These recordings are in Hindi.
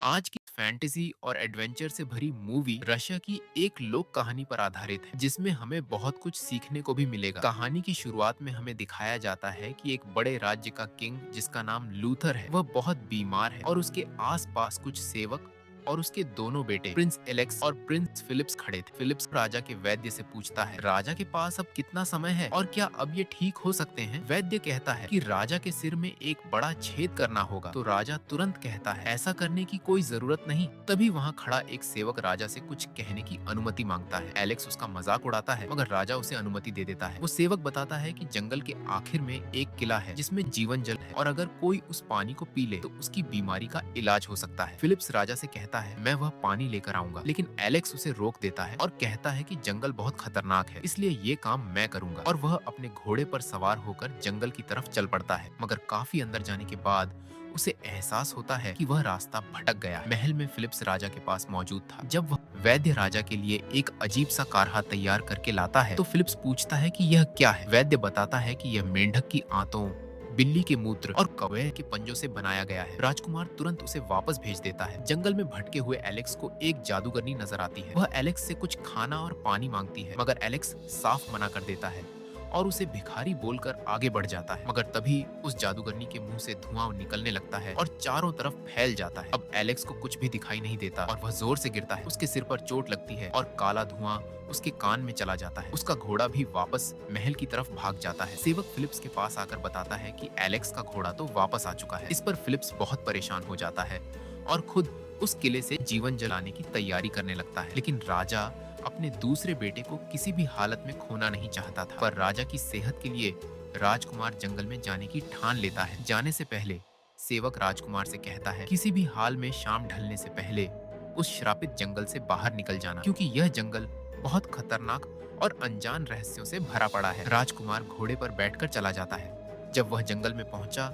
आज की फैंटेसी और एडवेंचर से भरी मूवी रशिया की एक लोक कहानी पर आधारित है, जिसमें हमें बहुत कुछ सीखने को भी मिलेगा। कहानी की शुरुआत में हमें दिखाया जाता है कि एक बड़े राज्य का किंग, जिसका नाम लूथर है, वह बहुत बीमार है और उसके आसपास कुछ सेवक और उसके दोनों बेटे प्रिंस एलेक्स और प्रिंस फिलिप्स खड़े थे। फिलिप्स राजा के वैद्य से पूछता है, राजा के पास अब कितना समय है और क्या अब ये ठीक हो सकते हैं? वैद्य कहता है कि राजा के सिर में एक बड़ा छेद करना होगा। तो राजा तुरंत कहता है, ऐसा करने की कोई जरूरत नहीं। तभी वहाँ खड़ा एक सेवक राजा से कुछ कहने की अनुमति मांगता है। एलेक्स उसका मजाक उड़ाता है, मगर राजा उसे अनुमति दे देता है। वो सेवक बताता है कि जंगल के आखिर में एक किला है जिसमें जीवन जल है, और अगर कोई उस पानी को पी ले तो उसकी बीमारी का इलाज हो सकता है। फिलिप्स राजा से कहता है, मैं वह पानी लेकर आऊंगा, लेकिन एलेक्स उसे रोक देता है और कहता है कि जंगल बहुत खतरनाक है, इसलिए ये काम मैं करूंगा। और वह अपने घोड़े पर सवार होकर जंगल की तरफ चल पड़ता है, मगर काफी अंदर जाने के बाद उसे एहसास होता है कि वह रास्ता भटक गया है। महल में फिलिप्स राजा के पास मौजूद था। जब वह वैद्य राजा के लिए एक अजीब सा कारहा तैयार करके लाता है तो फिलिप्स पूछता है कि यह क्या है। वैद्य बताता है कि यह मेंढक की आंतों, बिल्ली के मूत्र और कौवे के पंजों से बनाया गया है। राजकुमार तुरंत उसे वापस भेज देता है। जंगल में भटके हुए एलेक्स को एक जादूगरनी नजर आती है। वह एलेक्स से कुछ खाना और पानी मांगती है, मगर एलेक्स साफ मना कर देता है और उसे भिखारी बोलकर आगे बढ़ जाता है। मगर तभी उस जादूगरनी के मुंह से धुआं निकलने लगता है और चारों तरफ फैल जाता है। अब एलेक्स को कुछ भी दिखाई नहीं देता और वह जोर से गिरता है। उसके सिर पर चोट लगती है और काला धुआं उसके कान में चला जाता है। उसका घोड़ा भी वापस महल की तरफ भाग जाता है। सेवक फिलिप्स के पास आकर बताता है कि एलेक्स का घोड़ा तो वापस आ चुका है। इस पर फिलिप्स बहुत परेशान हो जाता है और खुद उस किले से जीवन जलाने की तैयारी करने लगता है। लेकिन राजा अपने दूसरे बेटे को किसी भी हालत में खोना नहीं चाहता था। पर राजा की सेहत के लिए राजकुमार जंगल में जाने की ठान लेता है। जाने से पहले सेवक राजकुमार से कहता है, किसी भी हाल में शाम ढलने से पहले उस श्रापित जंगल से बाहर निकल जाना, क्योंकि यह जंगल बहुत खतरनाक और अनजान रहस्यों से भरा पड़ा है। राजकुमार घोड़े पर बैठकर चला जाता है। जब वह जंगल में पहुंचा,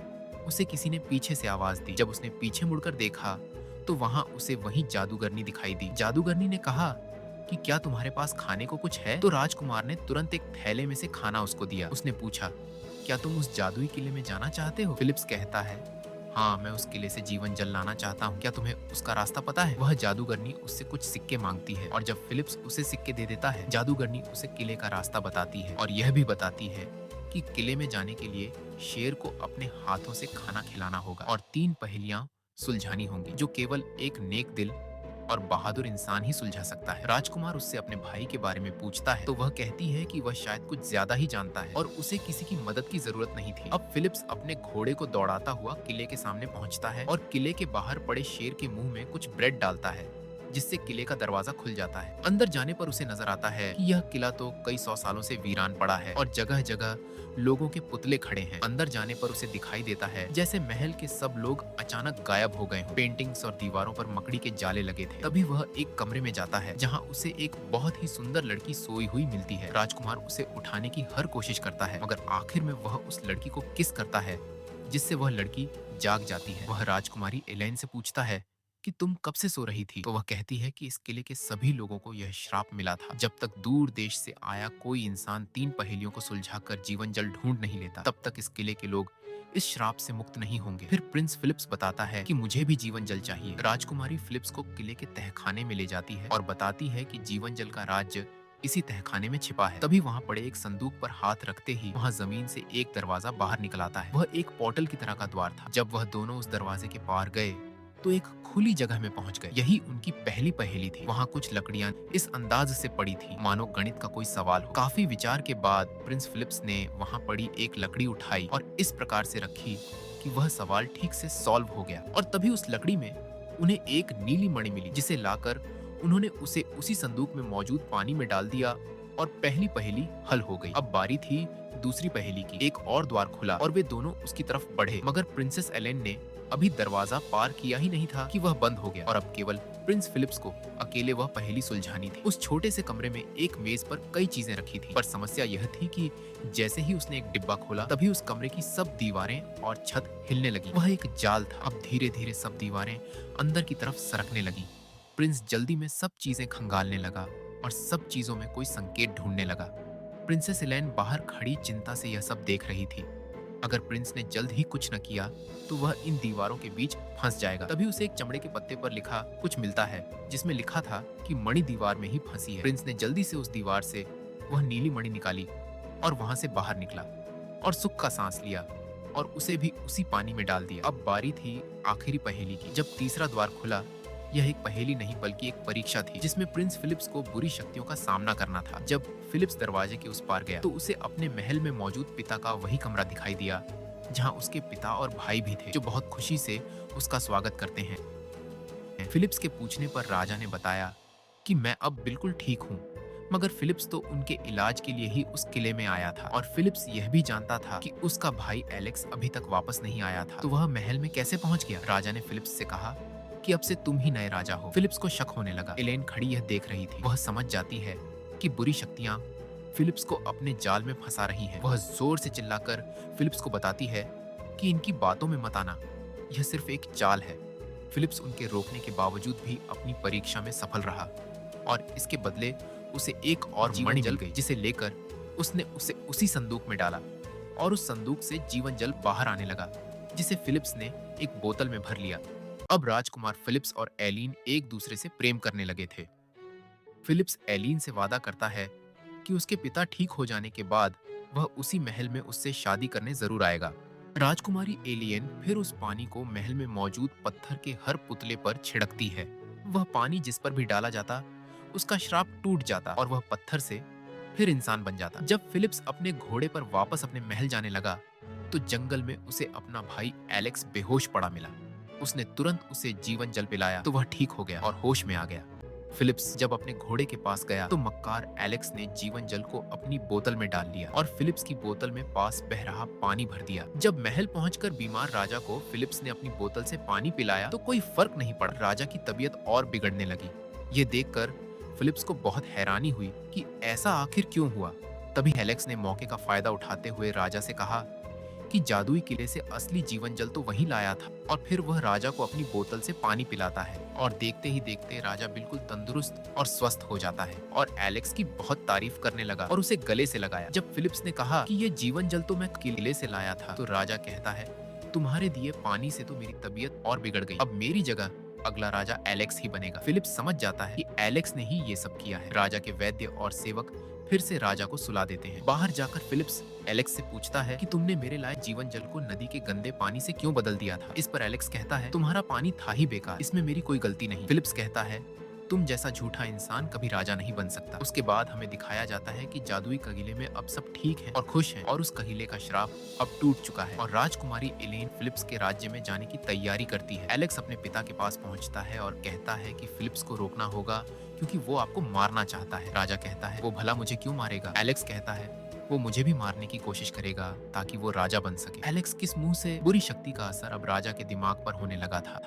उसे किसी ने पीछे से आवाज दी। जब उसने पीछे मुड़कर देखा तो वहां उसे वही जादूगरनी दिखाई दी। जादूगरनी ने कहा कि क्या तुम्हारे पास खाने को कुछ है? तो राजकुमार ने तुरंत एक थैले में से खाना उसको दिया। उसने पूछा, क्या तुम उस जादुई किले में जाना चाहते हो? फिलिप्स कहता है, हाँ, मैं उस किले से जीवन जल लाना चाहता हूँ। क्या तुम्हें उसका रास्ता पता है? वह जादूगरनी उससे कुछ सिक्के मांगती है और जब फिलिप्स उसे सिक्के दे देता है, जादूगरनी उसे किले का रास्ता बताती है और यह भी बताती है कि किले में जाने के लिए शेर को अपने हाथों से खाना खिलाना होगा और 3 पहेलियां सुलझानी होंगी, जो केवल एक नेक दिल और बहादुर इंसान ही सुलझा सकता है। राजकुमार उससे अपने भाई के बारे में पूछता है तो वह कहती है कि वह शायद कुछ ज्यादा ही जानता है और उसे किसी की मदद की जरूरत नहीं थी। अब फिलिप्स अपने घोड़े को दौड़ाता हुआ किले के सामने पहुंचता है और किले के बाहर पड़े शेर के मुंह में कुछ ब्रेड डालता है, जिससे किले का दरवाजा खुल जाता है। अंदर जाने पर उसे नजर आता है कि यह किला तो कई 100 सालों से वीरान पड़ा है और जगह जगह लोगों के पुतले खड़े हैं। अंदर जाने पर उसे दिखाई देता है जैसे महल के सब लोग अचानक गायब हो गए हों। पेंटिंग्स और दीवारों पर मकड़ी के जाले लगे थे। तभी वह एक कमरे में जाता है जहाँ उसे एक बहुत ही सुंदर लड़की सोई हुई मिलती है। राजकुमार उसे उठाने की हर कोशिश करता है, मगर आखिर में वह उस लड़की को किस करता है, जिससे वह लड़की जाग जाती है। वह राजकुमारी एलेन से पूछता है कि तुम कब से सो रही थी? तो वह कहती है कि इस किले के सभी लोगों को यह श्राप मिला था, जब तक दूर देश से आया कोई इंसान 3 पहेलियों को सुलझाकर जीवन जल ढूंढ नहीं लेता, तब तक इस किले के लोग इस श्राप से मुक्त नहीं होंगे। फिर प्रिंस फिलिप्स बताता है कि मुझे भी जीवन जल चाहिए। राजकुमारी फिलिप्स को किले के तहखाने में ले जाती है और बताती है कि जीवन जल का राज्य इसी तहखाने में छिपा है। तभी वहाँ पड़े एक संदूक पर हाथ रखते ही वहाँ जमीन से एक दरवाजा बाहर निकल आता है। वह एक पोर्टल की तरह का द्वार था। जब वह दोनों उस दरवाजे के पार गए तो एक खुली जगह में पहुंच गए। यही उनकी पहली पहेली थी। वहाँ कुछ लकड़ियां इस अंदाज से पड़ी थी मानो गणित का कोई सवाल हो। काफी विचार के बाद प्रिंस फिलिप्स ने वहाँ पड़ी एक लकड़ी उठाई और इस प्रकार से रखी कि वह सवाल ठीक से सॉल्व हो गया। और तभी उस लकड़ी में उन्हें एक नीली मणि मिली, जिसे लाकर उन्होंने उसे उसी संदूक में मौजूद पानी में डाल दिया और पहली पहेली हल हो गई। अब बारी थी दूसरी पहेली की। एक और द्वार खुला और वे दोनों उसकी तरफ बढ़े, मगर प्रिंसेस एलेन ने अभी दरवाजा पार किया ही नहीं था कि वह बंद हो गया और अब केवल प्रिंस फिलिप्स को अकेले वह पहेली सुलझानी थी। उस छोटे से कमरे में एक मेज पर कई चीजें रखी थी, पर समस्या यह थी कि जैसे ही उसने एक डिब्बा खोला तभी उस कमरे की सब दीवारें और छत हिलने लगी। वह एक जाल था। अब धीरे धीरे सब दीवारें अंदर की तरफ सरकने लगी। प्रिंस जल्दी में सब चीजें खंगालने लगा और सब चीजों में कोई संकेत ढूंढने लगा। प्रिंसेस एलेन बाहर खड़ी चिंता से यह सब देख रही थी। अगर प्रिंस ने जल्द ही कुछ न किया तो वह इन दीवारों के बीच फंस जाएगा। तभी उसे एक चमड़े के पत्ते पर लिखा कुछ मिलता है जिसमें लिखा था कि मणि दीवार में ही फंसी है। प्रिंस ने जल्दी से उस दीवार से वह नीली मणि निकाली और वहां से बाहर निकला और सुख का सांस लिया और उसे भी उसी पानी में डाल दिया। अब बारी थी आखिरी पहेली की। जब तीसरा द्वार खुला, यह एक पहेली नहीं बल्कि एक परीक्षा थी जिसमें प्रिंस फिलिप्स को बुरी शक्तियों का सामना करना था। जब फिलिप्स दरवाजे के उस पार गया तो उसे अपने महल में मौजूद पिता का वही कमरा दिखाई दिया जहां उसके पिता और भाई भी थे जो बहुत खुशी से उसका स्वागत करते हैं। फिलिप्स के पूछने पर राजा ने बताया कि मैं अब बिल्कुल ठीक हूँ, मगर फिलिप्स तो उनके इलाज के लिए ही उस किले में आया था और फिलिप्स यह भी जानता था कि उसका भाई एलेक्स अभी तक वापस नहीं आया था, तो वह महल में कैसे पहुंच गया। राजा ने फिलिप्स से कहा कि अब से तुम ही नए राजा हो। फिलिप्स को शक होने लगा। एलेन खड़ी यह देख रही थी। वह समझ जाती है कि बुरी शक्तियां फिलिप्स को अपने जाल में फंसा रही हैं। वह जोर से चिल्लाकर फिलिप्स को बताती है कि इनकी बातों में मत आना, यह सिर्फ एक चाल है। फिलिप्स उनके रोकने के बावजूद भी अपनी परीक्षा में सफल रहा और इसके बदले उसे एक और मणि जल गई जिसे लेकर उसने उसे उसी संदूक में डाला और उस संदूक से जीवन जल बाहर आने लगा जिसे फिलिप्स ने एक बोतल में भर लिया। अब राजकुमार फिलिप्स और एलीन एक दूसरे से प्रेम करने लगे थे। फिलिप्स एलीन से वादा करता है कि उसके पिता ठीक हो जाने के बाद वह उसी महल में उससे शादी करने जरूर आएगा। राजकुमारी एलियन फिर उस पानी को महल में मौजूद पत्थर के हर पुतले पर छिड़कती है। वह पानी जिस पर भी डाला जाता उसका श्राप टूट जाता और वह पत्थर से फिर इंसान बन जाता। जब फिलिप्स अपने घोड़े पर वापस अपने महल जाने लगा तो जंगल में उसे अपना भाई एलेक्स बेहोश पड़ा मिला। उसने तुरंत उसे जीवन जल पिलाया तो वह ठीक हो गया और होश में आ गया। फिलिप्स जब अपने घोड़े के पास गया तो मक्कार एलेक्स ने जीवन जल को अपनी बोतल में डाल लिया और फिलिप्स की बोतल में पास बह रहा पानी भर दिया। जब महल पहुंचकर बीमार राजा को फिलिप्स ने अपनी बोतल से पानी पिलाया तो कोई फर्क नहीं पड़ा। राजा की तबीयत और बिगड़ने लगी। ये देखकर फिलिप्स को बहुत हैरानी हुई कि ऐसा आखिर क्यों हुआ। तभी एलेक्स ने मौके का फायदा उठाते हुए राजा से कहा कि जादुई किले से असली जीवन जल तो वही लाया था और फिर वह राजा को अपनी बोतल से पानी पिलाता है और देखते ही देखते राजा बिल्कुल तंदुरुस्त और स्वस्थ हो जाता है और एलेक्स की बहुत तारीफ करने लगा और उसे गले से लगाया। जब फिलिप्स ने कहा कि ये जीवन जल तो मैं किले से लाया था तो राजा कहता है तुम्हारे दिए पानी से तो मेरी तबीयत और बिगड़ गई, अब मेरी जगह अगला राजा एलेक्स ही बनेगा। फिलिप्स समझ जाता है कि एलेक्स ने ही ये सब किया है। राजा के वैद्य और सेवक फिर से राजा को सुला देते हैं। बाहर जाकर फिलिप्स एलेक्स से पूछता है कि तुमने मेरे लाए जीवन जल को नदी के गंदे पानी से क्यों बदल दिया था। इस पर एलेक्स कहता है तुम्हारा पानी था ही बेकार, इसमें मेरी कोई गलती नहीं। फिलिप्स कहता है तुम जैसा झूठा इंसान कभी राजा नहीं बन सकता। उसके बाद हमें दिखाया जाता है कि जादुई कबीले में अब सब ठीक है और खुश हैं और उस कबीले का श्राप अब टूट चुका है और राजकुमारी एलेन फिलिप्स के राज्य में जाने की तैयारी करती है। एलेक्स अपने पिता के पास पहुंचता है और कहता है कि फिलिप्स को रोकना होगा क्योंकि वो आपको मारना चाहता है। राजा कहता है वो भला मुझे क्यों मारेगा। एलेक्स कहता है वो मुझे भी मारने की कोशिश करेगा ताकि वो राजा बन सके। एलेक्स किस मुंह से बुरी शक्ति का असर अब राजा के दिमाग पर होने लगा था।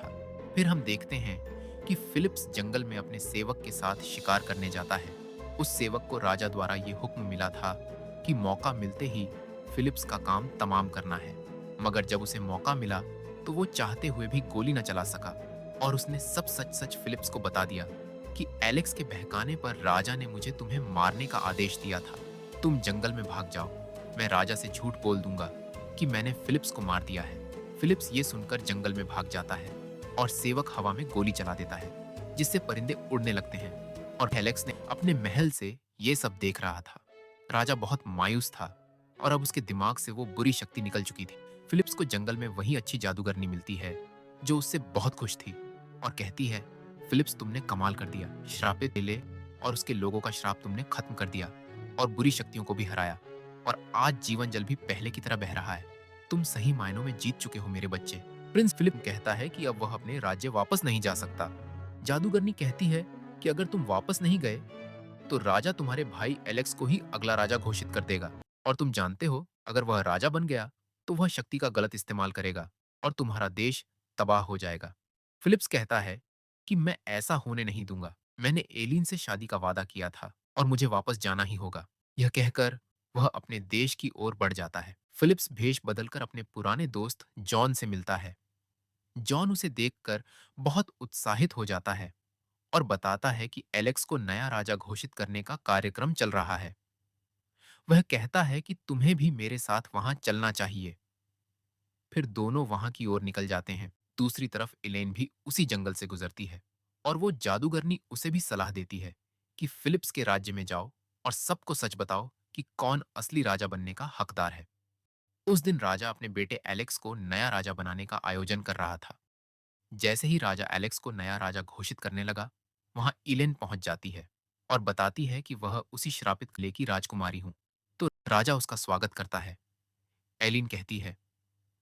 फिर हम देखते हैं कि फिलिप्स जंगल में अपने सेवक के साथ शिकार करने जाता है। उस सेवक को राजा द्वारा ये हुक्म मिला था कि मौका मिलते ही फिलिप्स का काम तमाम करना है, मगर जब उसे मौका मिला तो वो चाहते हुए भी गोली न चला सका और उसने सब सच सच फिलिप्स को बता दिया कि एलेक्स के बहकाने पर राजा ने मुझे तुम्हें मारने का आदेश दिया था। तुम जंगल में भाग जाओ, मैं राजा से झूठ बोल दूंगा कि मैंने फिलिप्स को मार दिया है। फिलिप्स ये सुनकर जंगल में भाग जाता है और सेवक हवा में गोली चला देता है जिससे परिंदे उड़ने लगते हैं और एलेक्स ने अपने महल से ये सब देख रहा था। राजा बहुत मायूस था और अब उसके दिमाग से वो बुरी शक्ति निकल चुकी थी। फिलिप्स को जंगल में वही अच्छी जादूगरनी मिलती है जो उससे बहुत खुश थी और कहती है फिलिप्स तुमने कमाल कर दिया, श्रापित किले और उसके लोगों का श्राप तुमने खत्म कर दिया और बुरी शक्तियों को भी हराया और आज जीवन जल भी पहले की तरह बह रहा है। तुम सही मायनों में जीत चुके हो मेरे बच्चे। प्रिंस फिलिप कहता है कि अब वह अपने राज्य वापस नहीं जा सकता। जादूगरनी कहती है कि अगर तुम वापस नहीं गए तो राजा तुम्हारे भाई एलेक्स को ही अगला राजा घोषित कर देगा और तुम जानते हो अगर वह राजा बन गया तो वह शक्ति का गलत इस्तेमाल करेगा और तुम्हारा देश तबाह हो जाएगा। फिलिप्स कहता है कि मैं ऐसा होने नहीं दूंगा, मैंने एलिन से शादी का वादा किया था और मुझे वापस जाना ही होगा। यह कहकर वह अपने देश की ओर बढ़ जाता है। फिलिप्स भेष बदलकर अपने पुराने दोस्त जॉन से मिलता है। जॉन उसे देखकर बहुत उत्साहित हो जाता है और बताता है कि एलेक्स को नया राजा घोषित करने का कार्यक्रम चल रहा है। वह कहता है कि तुम्हें भी मेरे साथ वहां चलना चाहिए। फिर दोनों वहां की ओर निकल जाते हैं। दूसरी तरफ इलेन भी उसी जंगल से गुजरती है और वो जादूगरनी उसे भी सलाह देती है कि फिलिप्स के राज्य में जाओ और सबको सच बताओ कि कौन असली राजा बनने का हकदार है। उस दिन राजा अपने बेटे एलेक्स को नया राजा बनाने का आयोजन कर रहा था। जैसे ही राजा एलेक्स को नया राजा घोषित करने लगा, वहां इलेन पहुंच जाती है और बताती है कि वह उसी श्रापित किले की राजकुमारी हूं। तो राजा उसका स्वागत करता है। एलिन कहती है,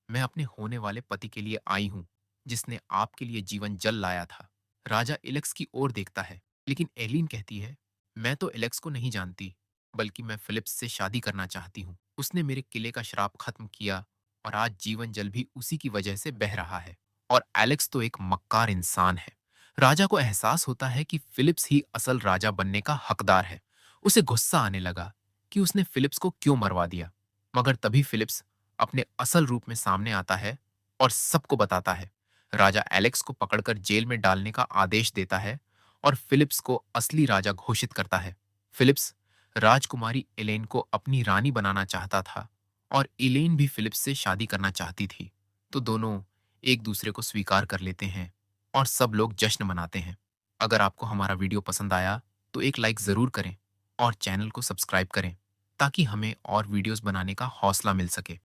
मैं अपने होने वाले पति के लिए आई हूं, जिसने आपके लिए जीवन जल लाया था। राजा एलेक्स की ओर देखता है, लेकिन एलिन कहती है, मैं तो एलेक्स को नहीं जानती, बल्कि मैं फिलिप्स से शादी करना चाहती हूँ। उसने मेरे किले का श्राप खत्म किया और आज जीवन जल भी उसी की वजह से बह रहा है। और एलेक्स तो एक मक्कार इंसान है। राजा को एहसास होता है कि फिलिप्स ही असल राजा बनने का हकदार है। उसे गुस्सा आने लगा कि उसने फिलिप्स को क्यों मरवा दिया। मगर तभी फिलिप्स अपने असल रूप में सामने आता है और सबको बताता है। राजा एलेक्स को पकड़कर जेल में डालने का आदेश देता है और फिलिप्स को असली राजा घोषित करता है। फिलिप्स राजकुमारी एलेन को अपनी रानी बनाना चाहता था और एलेन भी फिलिप्स से शादी करना चाहती थी। तो दोनों एक दूसरे को स्वीकार कर लेते हैं और सब लोग जश्न मनाते हैं। अगर आपको हमारा वीडियो पसंद आया तो एक लाइक ज़रूर करें और चैनल को सब्सक्राइब करें ताकि हमें और वीडियोस बनाने का हौसला मिल सके।